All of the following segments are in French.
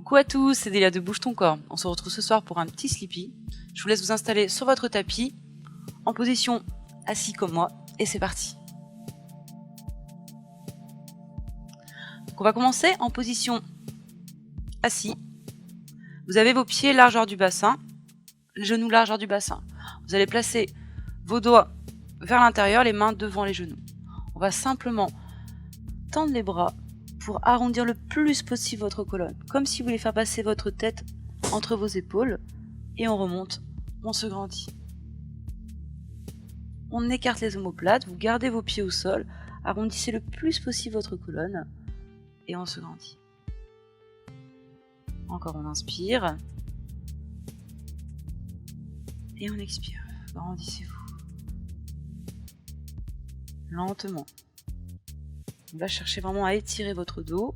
Coucou à tous, c'est Delia de Bouge ton corps. On se retrouve ce soir pour un petit sleepy. Je vous laisse vous installer sur votre tapis, en position assis comme moi, et c'est parti. Donc on va commencer en position assis. Vous avez vos pieds largeur du bassin, les genoux largeur du bassin. Vous allez placer vos doigts vers l'intérieur, les mains devant les genoux. On va simplement tendre les bras pour arrondir le plus possible votre colonne, comme si vous voulez faire passer votre tête entre vos épaules, et on remonte, on se grandit. On écarte les omoplates, vous gardez vos pieds au sol, arrondissez le plus possible votre colonne, et on se grandit. Encore on inspire, et on expire, grandissez-vous. Lentement. On va chercher vraiment à étirer votre dos.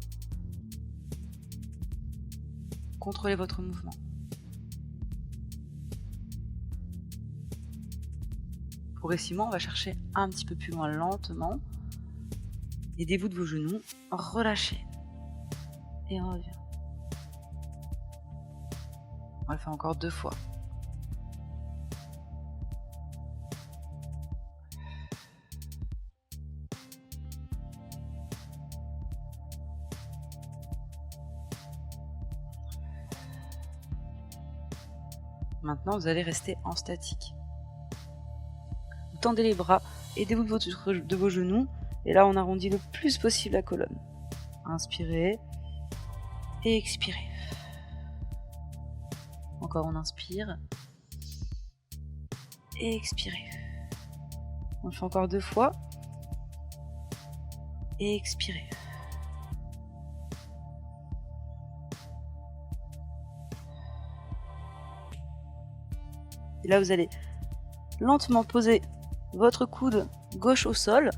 Contrôlez votre mouvement. Progressivement, on va chercher un petit peu plus loin lentement. Aidez-vous de vos genoux. Relâchez. Et on revient. On va le faire encore 2 fois. Maintenant, vous allez rester en statique. Vous tendez les bras, aidez-vous de vos genoux, et là on arrondit le plus possible la colonne. Inspirez et expirez. Encore on inspire et expirez. On le fait encore 2 fois et expirez. Et là, vous allez lentement poser votre coude gauche au sol,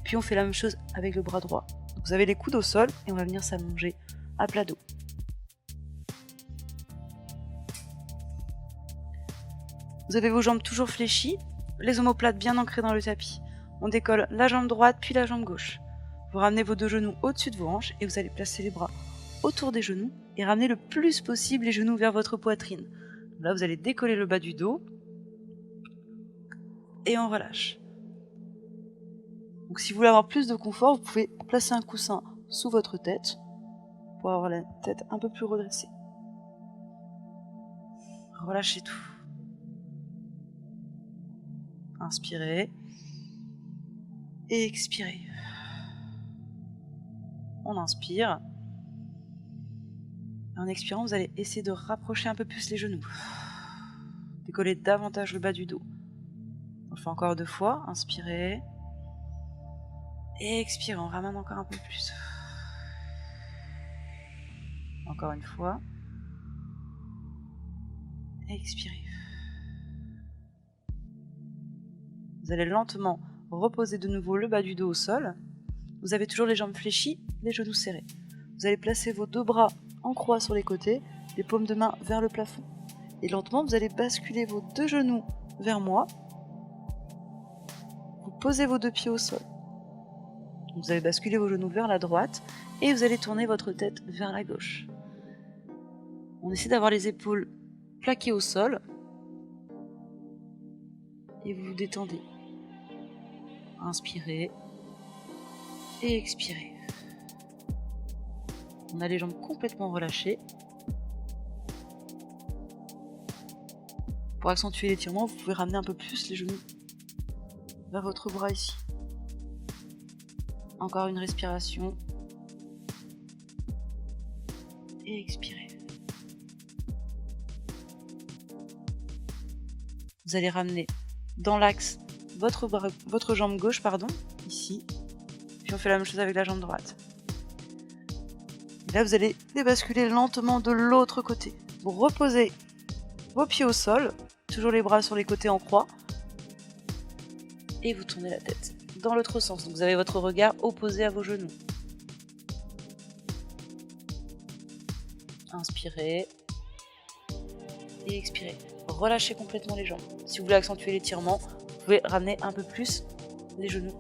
puis on fait la même chose avec le bras droit. Donc vous avez les coudes au sol et on va venir s'allonger à plat dos. Vous avez vos jambes toujours fléchies, les omoplates bien ancrées dans le tapis. On décolle la jambe droite puis la jambe gauche. Vous ramenez vos 2 genoux au-dessus de vos hanches et vous allez placer les bras autour des genoux et ramener le plus possible les genoux vers votre poitrine. Là, vous allez décoller le bas du dos et on relâche. Donc, si vous voulez avoir plus de confort, vous pouvez placer un coussin sous votre tête pour avoir la tête un peu plus redressée. Relâchez tout. Inspirez et expirez. On inspire. Et en expirant, vous allez essayer de rapprocher un peu plus les genoux. Décoller davantage le bas du dos. On le fait encore 2 fois. Inspirez. Et expirez. On ramène encore un peu plus. Encore une fois. Expirez. Vous allez lentement reposer de nouveau le bas du dos au sol. Vous avez toujours les jambes fléchies, les genoux serrés. Vous allez placer vos 2 bras en croix sur les côtés, les paumes de main vers le plafond. Et lentement, vous allez basculer vos 2 genoux vers moi. Vous posez vos 2 pieds au sol. Vous allez basculer vos genoux vers la droite et vous allez tourner votre tête vers la gauche. On essaie d'avoir les épaules plaquées au sol. Et vous vous détendez. Inspirez et expirez. On a les jambes complètement relâchées. Pour accentuer l'étirement, vous pouvez ramener un peu plus les genoux vers votre bras ici. Encore une respiration. Et expirez. Vous allez ramener dans l'axe votre jambe gauche, ici. Puis on fait la même chose avec la jambe droite. Et là, vous allez les basculer lentement de l'autre côté. Vous reposez vos pieds au sol, toujours les bras sur les côtés en croix. Et vous tournez la tête dans l'autre sens. Donc vous avez votre regard opposé à vos genoux. Inspirez. Et expirez. Relâchez complètement les jambes. Si vous voulez accentuer l'étirement, vous pouvez ramener un peu plus les genoux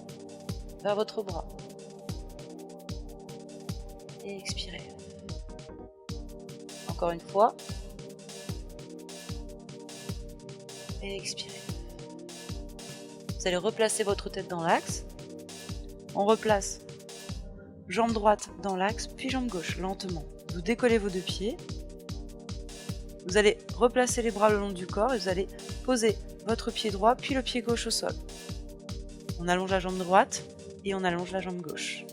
vers votre bras. Et expirez. Encore une fois. Et expirez. Vous allez replacer votre tête dans l'axe. On replace jambe droite dans l'axe, puis jambe gauche, lentement. Vous décollez vos deux pieds. Vous allez replacer les bras le long du corps et vous allez poser votre pied droit, puis le pied gauche au sol. On allonge la jambe droite et on allonge la jambe gauche.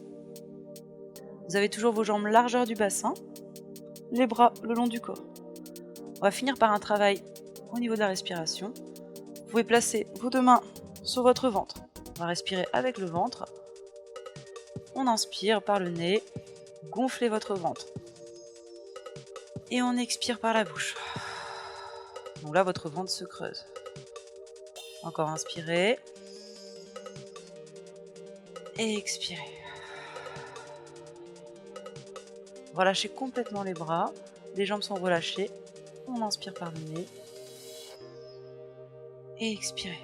Vous avez toujours vos jambes largeur du bassin, les bras le long du corps. On va finir par un travail au niveau de la respiration. Vous pouvez placer vos deux mains sur votre ventre. On va respirer avec le ventre. On inspire par le nez, gonflez votre ventre. Et on expire par la bouche. Donc là, votre ventre se creuse. Encore inspirez. Et expirez. Relâchez complètement les bras. Les jambes sont relâchées. On inspire par le nez. Et expirez.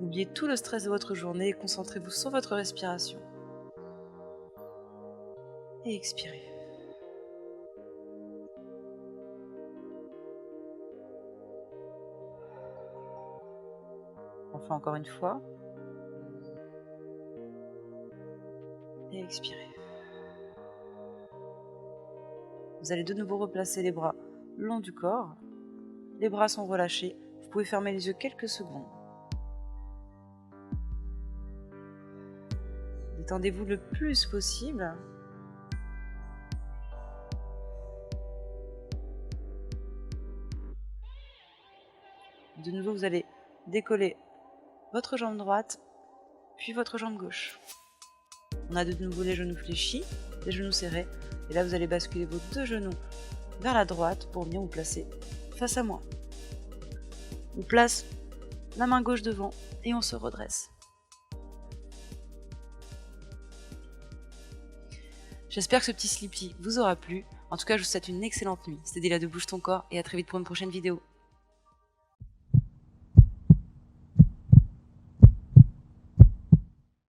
Oubliez tout le stress de votre journée et concentrez-vous sur votre respiration. Et expirez. On fait encore une fois. Et expirez. Vous allez de nouveau replacer les bras le long du corps. Les bras sont relâchés. Vous pouvez fermer les yeux quelques secondes. Détendez-vous le plus possible. De nouveau, vous allez décoller votre jambe droite, puis votre jambe gauche. On a de nouveau les genoux fléchis, les genoux serrés. Et là, vous allez basculer vos deux genoux vers la droite pour venir vous placer face à moi. On place la main gauche devant et on se redresse. J'espère que ce petit sleepy vous aura plu. En tout cas, je vous souhaite une excellente nuit. C'était Délia de Bouge ton corps et à très vite pour une prochaine vidéo.